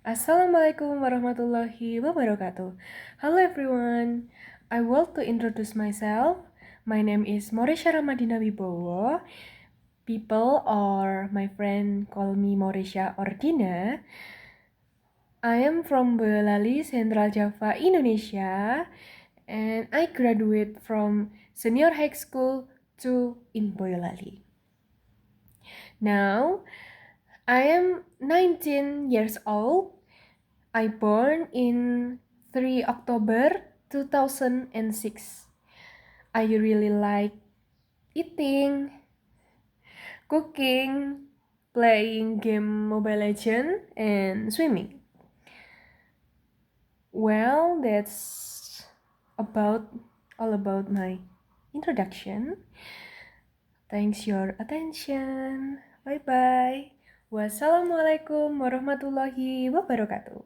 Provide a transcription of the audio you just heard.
Assalamualaikum warahmatullahi wabarakatuh. Hello everyone. I want to introduce myself. My name is Moresha Ramadina Wibowo. People or my friend call me Moresha or Dina. I am from Boyolali, Central Java, Indonesia, and I graduate from Senior High School 2 in Boyolali. Now, I am 19 years old. I born in 3 October 2006. I really like eating, cooking, playing game Mobile Legend, and swimming. Well, that's about all about my introduction. Thanks your attention. Bye bye. Wassalamualaikum warahmatullahi wabarakatuh.